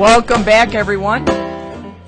Welcome back, everyone.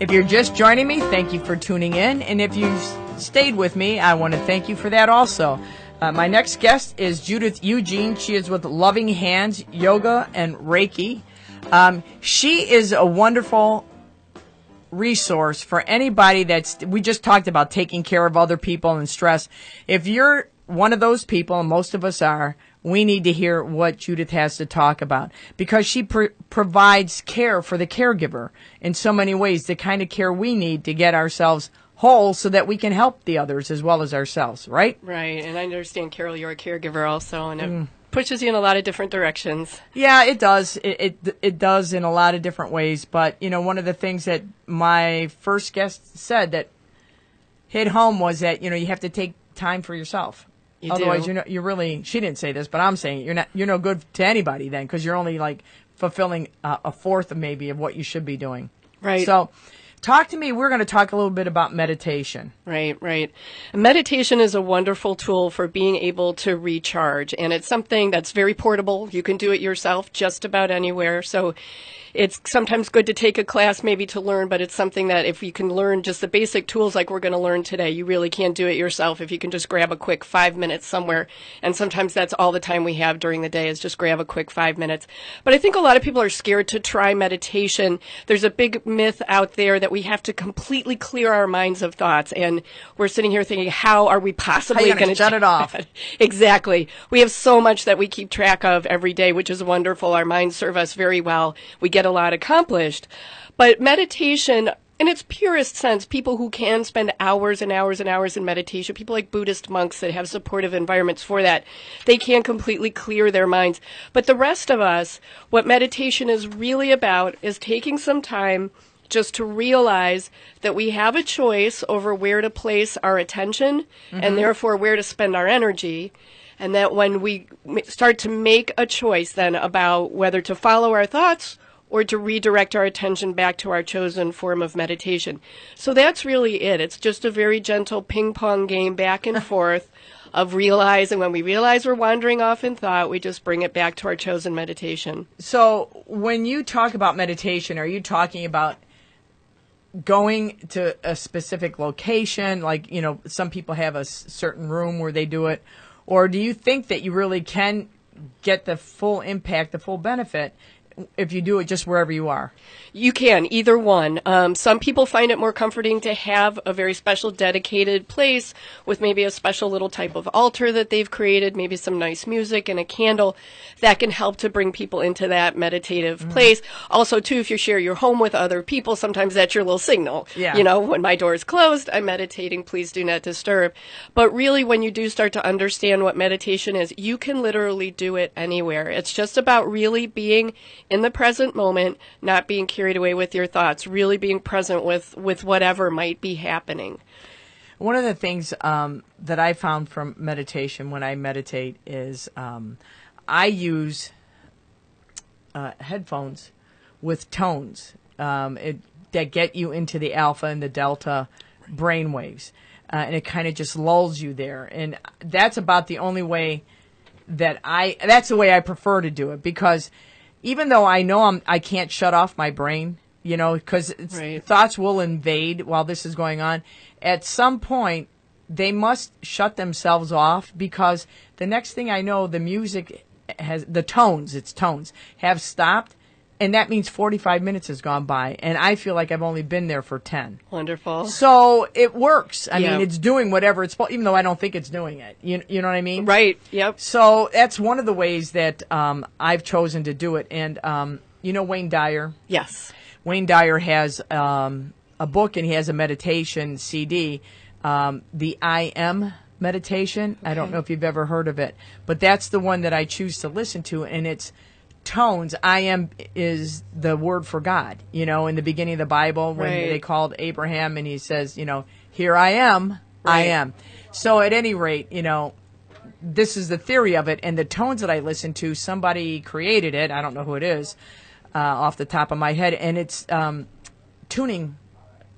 If you're just joining me, thank you for tuning in. And if you've stayed with me, I want to thank you for that also. My next guest is Judith Eugene. She is with Loving Hands Yoga and Reiki. She is a wonderful resource for anybody we just talked about taking care of other people and stress. If you're one of those people, and most of us are, we need to hear what Judith has to talk about, because she provides care for the caregiver in so many ways, the kind of care we need to get ourselves whole so that we can help the others as well as ourselves, right? Right, and I understand, Carol, you're a caregiver also, and it pushes you in a lot of different directions. Yeah, it does. It does in a lot of different ways, but, you know, one of the things that my first guest said that hit home was that, you know, you have to take time for yourself. Otherwise, you're really, she didn't say this, but I'm saying it, you're no good to anybody then, because you're only like fulfilling a fourth maybe of what you should be doing. Right. So talk to me. We're going to talk a little bit about meditation. Right, right. Meditation is a wonderful tool for being able to recharge, and it's something that's very portable. You can do it yourself just about anywhere. So it's sometimes good to take a class maybe to learn, but it's something that if you can learn just the basic tools like we're going to learn today, you really can't do it yourself if you can just grab a quick 5 minutes somewhere. And sometimes that's all the time we have during the day is just grab a quick 5 minutes. But I think a lot of people are scared to try meditation. There's a big myth out there that we have to completely clear our minds of thoughts. And we're sitting here thinking, how are we possibly going to shut it off? Exactly. We have so much that we keep track of every day, which is wonderful. Our minds serve us very well. We get a lot accomplished. But meditation, in its purest sense, people who can spend hours and hours and hours in meditation, people like Buddhist monks that have supportive environments for that, they can completely clear their minds. But the rest of us, what meditation is really about is taking some time just to realize that we have a choice over where to place our attention and therefore where to spend our energy. And that when we start to make a choice then about whether to follow our thoughts or to redirect our attention back to our chosen form of meditation. So that's really it. It's just a very gentle ping-pong game back and forth of realizing when we realize we're wandering off in thought, we just bring it back to our chosen meditation. So when you talk about meditation, are you talking about going to a specific location, like, you know, some people have a certain room where they do it, or do you think that you really can get the full impact, the full benefit if you do it just wherever you are? You can, either one. Some people find it more comforting to have a very special dedicated place with maybe a special little type of altar that they've created, maybe some nice music and a candle that can help to bring people into that meditative place. Also, too, if you share your home with other people, sometimes that's your little signal. Yeah. You know, when my door is closed, I'm meditating, please do not disturb. But really, when you do start to understand what meditation is, you can literally do it anywhere. It's just about really being in the present moment, not being carried away with your thoughts, really being present with whatever might be happening. One of the things that I found from meditation when I meditate is I use headphones with tones that get you into the alpha and the delta brain waves. And it kind of just lulls you there. And that's about the only way that's the way I prefer to do it, because even though I know I can't shut off my brain, you know, because thoughts will invade while this is going on, at some point they must shut themselves off, because the next thing I know, the music tones have stopped, and that means 45 minutes has gone by, and I feel like I've only been there for 10. Wonderful. So it works. I mean, it's doing whatever it's supposed, even though I don't think it's doing it. You know what I mean? Right. Yep. So that's one of the ways that I've chosen to do it. And you know Wayne Dyer? Yes. Wayne Dyer has a book, and he has a meditation CD, the I Am meditation. Okay. I don't know if you've ever heard of it, but that's the one that I choose to listen to, and it's tones. I am is the word for God. You know, in the beginning of the Bible, when they called Abraham, and he says, you know, here I am, I am. So at any rate, you know, this is the theory of it, and the tones that I listen to, somebody created it. I don't know who it is off the top of my head, and it's tuning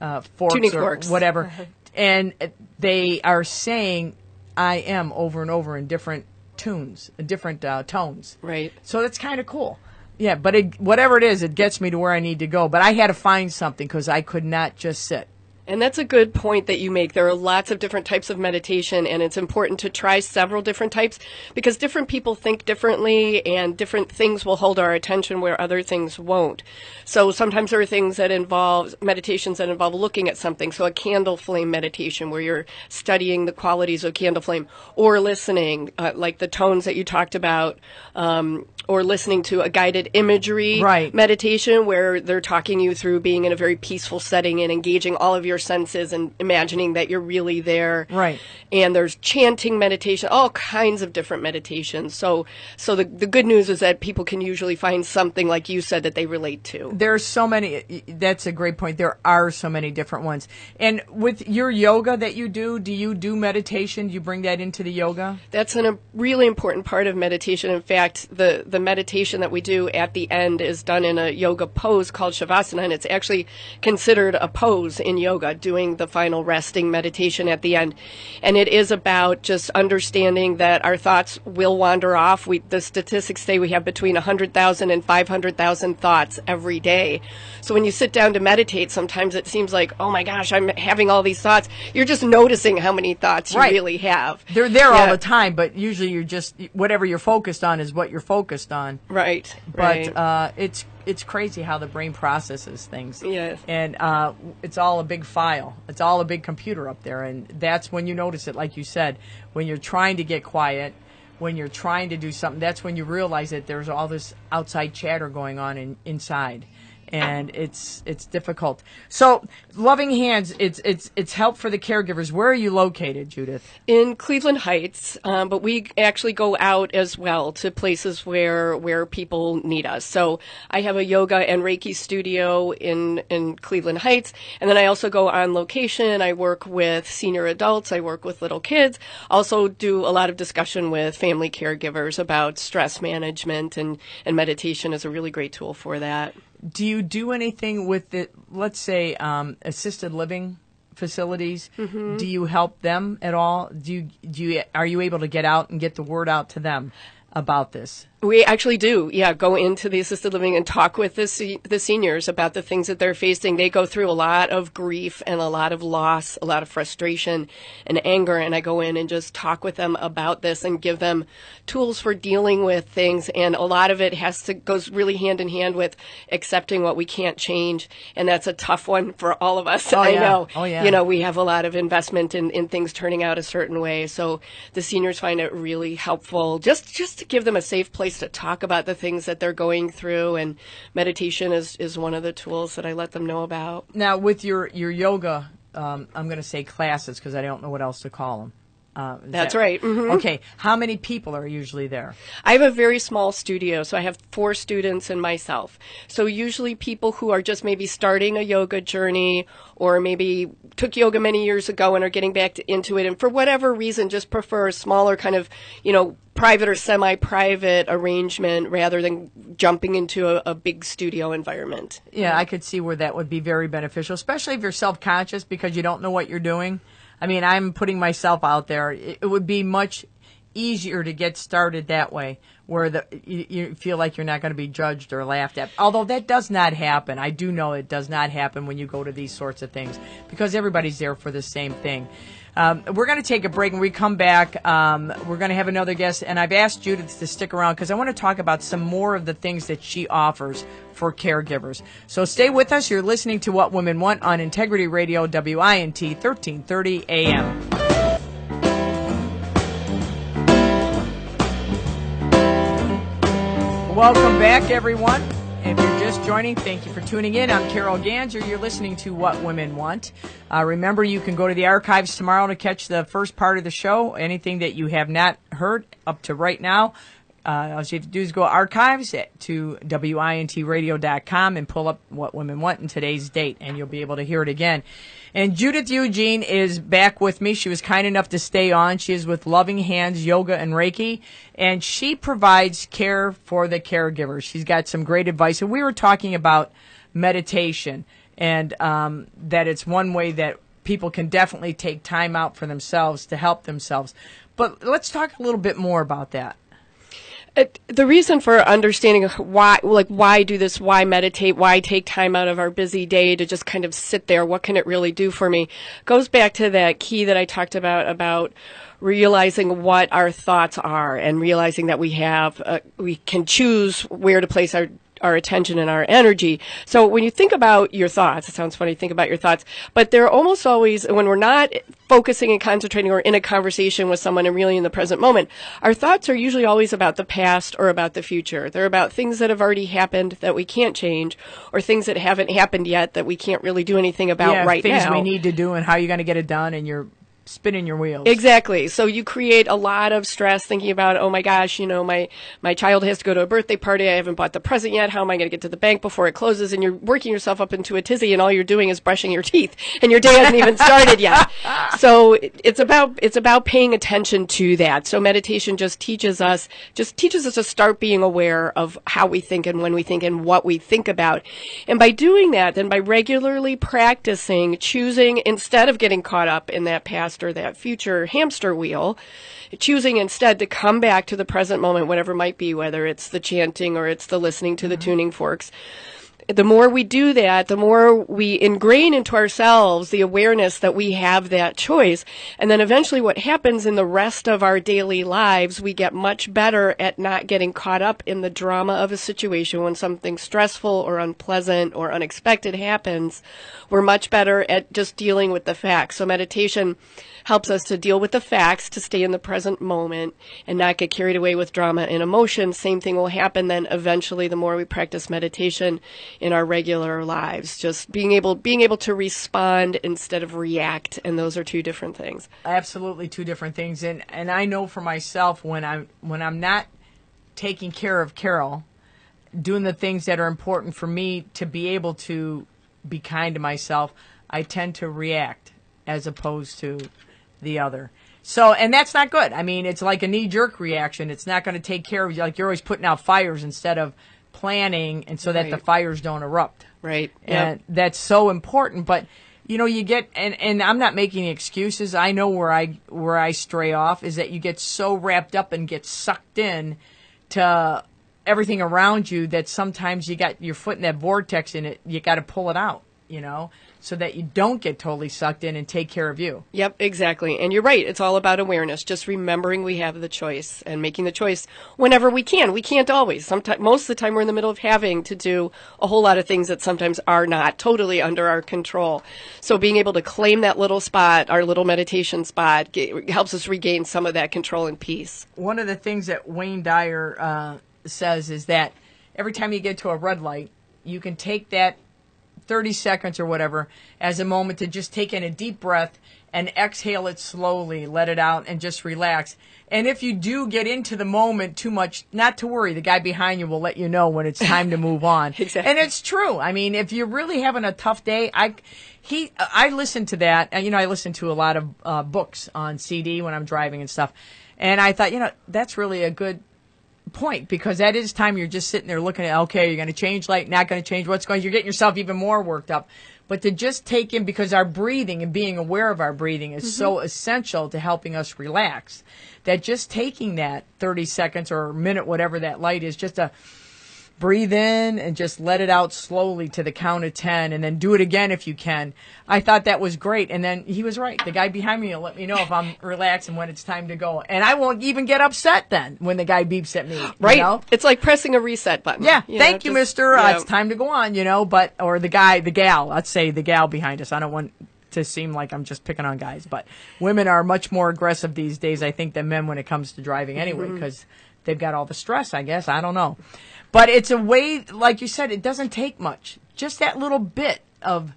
forks. Whatever. And they are saying I am over and over in different tunes, different tones. Right. So that's kind of cool. Yeah, but whatever it is, it gets me to where I need to go. But I had to find something because I could not just sit. And that's a good point that you make. There are lots of different types of meditation, and it's important to try several different types because different people think differently, and different things will hold our attention where other things won't. So sometimes there are things that involve meditations that involve looking at something. So a candle flame meditation where you're studying the qualities of candle flame, or listening, like the tones that you talked about, or listening to a guided imagery meditation where they're talking you through being in a very peaceful setting and engaging all of your senses and imagining that you're really there. Right. And there's chanting meditation, all kinds of different meditations. So the good news is that people can usually find something, like you said, that they relate to. There's so many. That's a great point. There are so many different ones. And with your yoga that you do you do meditation? Do you bring that into the yoga? That's a really important part of meditation. In fact, the meditation that we do at the end is done in a yoga pose called Shavasana, and it's actually considered a pose in yoga, doing the final resting meditation at the end. And it is about just understanding that our thoughts will wander off. The statistics say we have between 100,000 and 500,000 thoughts every day. So when you sit down to meditate, sometimes it seems like, oh my gosh, I'm having all these thoughts. You're just noticing how many thoughts you really have. They're there all the time, but usually you're just, whatever you're focused on is what you're focused on. Right. But it's crazy how the brain processes things. Yes. And it's all a big file. It's all a big computer up there. And that's when you notice it, like you said, when you're trying to get quiet, when you're trying to do something, that's when you realize that there's all this outside chatter going on inside. And it's difficult. So, Loving Hands, it's help for the caregivers. Where are you located, Judith? In Cleveland Heights, but we actually go out as well to places where people need us. So I have a yoga and Reiki studio in Cleveland Heights, and then I also go on location. I work with senior adults. I work with little kids. Also do a lot of discussion with family caregivers about stress management, and meditation is a really great tool for that. Do you do anything with the, let's say, assisted living facilities? Mm-hmm. Do you help them at all? Are you able to get out and get the word out to them about this? We actually do, go into the assisted living and talk with the seniors about the things that they're facing. They go through a lot of grief and a lot of loss, a lot of frustration and anger, and I go in and just talk with them about this and give them tools for dealing with things. And a lot of it goes really hand in hand with accepting what we can't change, and that's a tough one for all of us. I know. Oh, yeah. We have a lot of investment in things turning out a certain way, so the seniors find it really helpful just to give them a safe place to talk about the things that they're going through, and meditation is one of the tools that I let them know about. Now, with your yoga, I'm going to say classes because I don't know what else to call them. That's right. Mm-hmm. Okay. How many people are usually there? I have a very small studio, so I have 4 students and myself. So usually people who are just maybe starting a yoga journey, or maybe took yoga many years ago and are getting back into it, and for whatever reason just prefer a smaller kind of, private or semi-private arrangement rather than jumping into a big studio environment. Yeah, I could see where that would be very beneficial, especially if you're self-conscious because you don't know what you're doing. I mean, I'm putting myself out there. It would be much easier to get started that way, where you feel like you're not going to be judged or laughed at. Although that does not happen. I do know it does not happen when you go to these sorts of things because everybody's there for the same thing. We're going to take a break. When we come back, we're going to have another guest, and I've asked Judith to stick around because I want to talk about some more of the things that she offers for caregivers. So stay with us. You're listening to What Women Want on Integrity Radio, WINT, 1330 AM. Welcome back, everyone. If you're just joining, thank you for tuning in. I'm Carol Ganser. You're listening to What Women Want. Remember, you can go to the archives tomorrow to catch the first part of the show. Anything that you have not heard up to right now, all you have to do is go archives to WINTradio.com and pull up What Women Want in today's date, and you'll be able to hear it again. And Judith Eugene is back with me. She was kind enough to stay on. She is with Loving Hands Yoga and Reiki, and she provides care for the caregivers. She's got some great advice. And we were talking about meditation, and that it's one way that people can definitely take time out for themselves to help themselves. But let's talk a little bit more about that. The reason for understanding why do this, why meditate, why take time out of our busy day to just kind of sit there, what can it really do for me, goes back to that key that I talked about realizing what our thoughts are and realizing that we can choose where to place our attention and our energy. So when you think about your thoughts, it sounds funny, think about your thoughts, but they're almost always, when we're not focusing and concentrating or in a conversation with someone and really in the present moment, our thoughts are usually always about the past or about the future. They're about things that have already happened that we can't change, or things that haven't happened yet that we can't really do anything about right now. Things we need to do and how you're going to get it done, and you're spinning your wheels. Exactly. So you create a lot of stress thinking about, oh my gosh, my child has to go to a birthday party. I haven't bought the present yet. How am I going to get to the bank before it closes? And you're working yourself up into a tizzy, and all you're doing is brushing your teeth, and your day hasn't even started yet. So it's about paying attention to that. So meditation just teaches us to start being aware of how we think and when we think and what we think about. And by doing that, then by regularly practicing, choosing, instead of getting caught up in that past or that future hamster wheel, choosing instead to come back to the present moment, whatever it might be, whether it's the chanting or it's the listening to the tuning forks. The more we do that, the more we ingrain into ourselves the awareness that we have that choice. And then eventually what happens in the rest of our daily lives, we get much better at not getting caught up in the drama of a situation. When something stressful or unpleasant or unexpected happens, we're much better at just dealing with the facts. So meditation helps us to deal with the facts, to stay in the present moment and not get carried away with drama and emotion. Same thing will happen then eventually the more we practice meditation in our regular lives, just being able to respond instead of react. And those are two different things. Absolutely two different things. And I know for myself, when I'm not taking care of Carol, doing the things that are important for me to be able to be kind to myself, I tend to react as opposed to the other. So, and that's not good. I mean, it's like a knee-jerk reaction. It's not going to take care of you. Like, you're always putting out fires instead of planning, and so that the fires don't erupt. Right. And that's so important. But, you get, and I'm not making excuses. I know where I stray off is that you get so wrapped up and get sucked in to everything around you that sometimes you got your foot in that vortex and you got to pull it out, so that you don't get totally sucked in and take care of you. Yep, exactly. And you're right. It's all about awareness, just remembering we have the choice and making the choice whenever we can. We can't always. Sometimes, most of the time we're in the middle of having to do a whole lot of things that sometimes are not totally under our control. So being able to claim that little spot, our little meditation spot, helps us regain some of that control and peace. One of the things that Wayne Dyer says is that every time you get to a red light, you can take that 30 seconds or whatever as a moment to just take in a deep breath and exhale it slowly, let it out, and just relax. And if you do get into the moment too much, not to worry. The guy behind you will let you know when it's time to move on. Exactly. And it's true. I mean, if you're really having a tough day, I listen to that. And, I listen to a lot of books on CD when I'm driving and stuff. And I thought, that's really a good point, because that is time you're just sitting there looking at, okay, you're going to change light, not going to change, you're getting yourself even more worked up. But to just take in, because our breathing and being aware of our breathing is so essential to helping us relax, that just taking that 30 seconds or a minute, whatever that light is, just to breathe in and just let it out slowly to the count of 10, and then do it again if you can. I thought that was great. And then he was right. The guy behind me will let me know if I'm relaxed and when it's time to go. And I won't even get upset then when the guy beeps at me. Right. It's like pressing a reset button. Yeah. Thank you, mister. It's time to go on, or the gal, let's say the gal behind us. I don't want to seem like I'm just picking on guys, but women are much more aggressive these days, I think, than men when it comes to driving anyway, because they've got all the stress, I guess. I don't know. But it's a way, like you said, it doesn't take much. Just that little bit of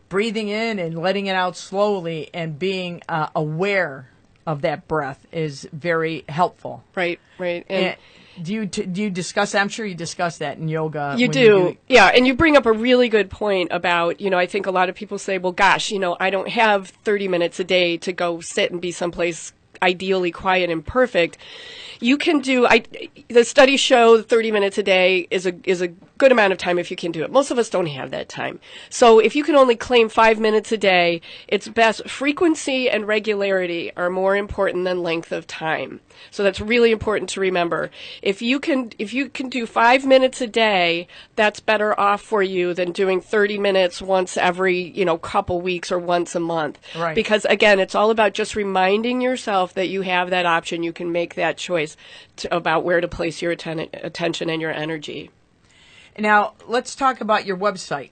breathing in and letting it out slowly and being aware of that breath is very helpful. Right. And do you discuss that? I'm sure you discuss that in yoga. You do. Yeah, and you bring up a really good point about, I think a lot of people say, well, gosh, I don't have 30 minutes a day to go sit and be someplace ideally quiet and perfect. You can do, the studies show 30 minutes a day is a good amount of time if you can do it. Most of us don't have that time. So if you can only claim 5 minutes a day, it's best. Frequency and regularity are more important than length of time. So that's really important to remember. If you can do 5 minutes a day, that's better off for you than doing 30 minutes once every, couple weeks or once a month. Right. Because again, it's all about just reminding yourself that you have that option. You can make that choice about where to place your attention and your energy. Now, let's talk about your website.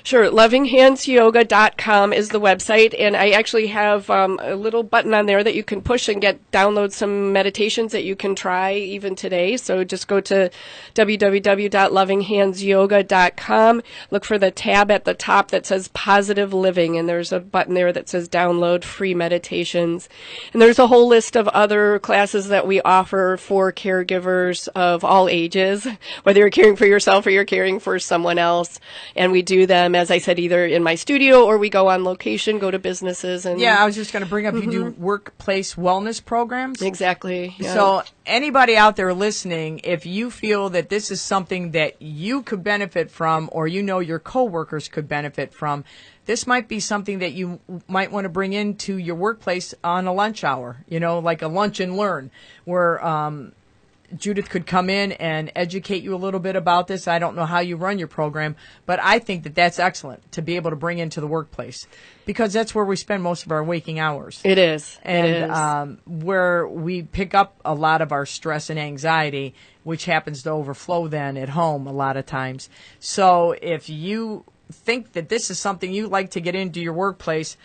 Sure. LovingHandsYoga.com is the website, and I actually have a little button on there that you can push and download some meditations that you can try even today. So just go to www.lovinghandsyoga.com. Look for the tab at the top that says Positive Living, and there's a button there that says Download Free Meditations. And there's a whole list of other classes that we offer for caregivers of all ages, whether you're caring for yourself or you're caring for someone else. And we do them, as I said, either in my studio or we go on location, go to businesses. And yeah, I was just going to bring up, you do workplace wellness programs. Exactly. Yeah. So anybody out there listening, if you feel that this is something that you could benefit from, or your coworkers could benefit from, this might be something that you might want to bring into your workplace on a lunch hour, like a lunch and learn, where Judith could come in and educate you a little bit about this. I don't know how you run your program, but I think that that's excellent to be able to bring into the workplace, because that's where we spend most of our waking hours. It is. And where we pick up a lot of our stress and anxiety, which happens to overflow then at home a lot of times. So if you think that this is something you like to get into your workplace,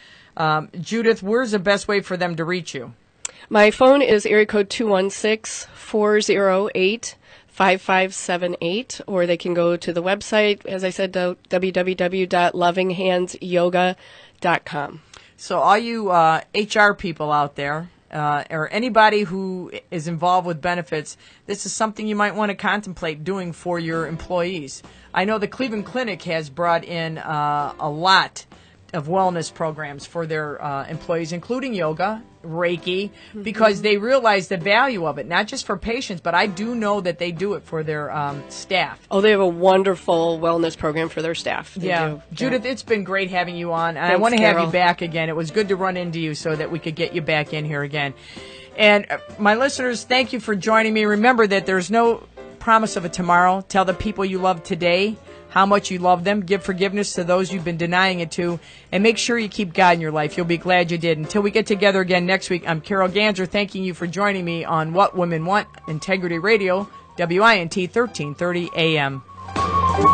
Judith, where's the best way for them to reach you? My phone is area code 216-408-5578, or they can go to the website, as I said, www.lovinghandsyoga.com. So all you HR people out there, or anybody who is involved with benefits, this is something you might want to contemplate doing for your employees. I know the Cleveland Clinic has brought in a lot of wellness programs for their employees, including yoga, Reiki, because they realize the value of it, not just for patients, but I do know that they do it for their staff. Oh, they have a wonderful wellness program for their staff. They do. Judith, it's been great having you on, and Thanks, I want to have Carol. you back again. It was good to run into you so that we could get you back in here again. And my listeners, thank you for joining me. Remember that there's no promise of a tomorrow. Tell the people you love today how much you love them. Give forgiveness to those you've been denying it to. And make sure you keep God in your life. You'll be glad you did. Until we get together again next week, I'm Carol Ganser, thanking you for joining me on What Women Want, Integrity Radio, WINT 1330 AM.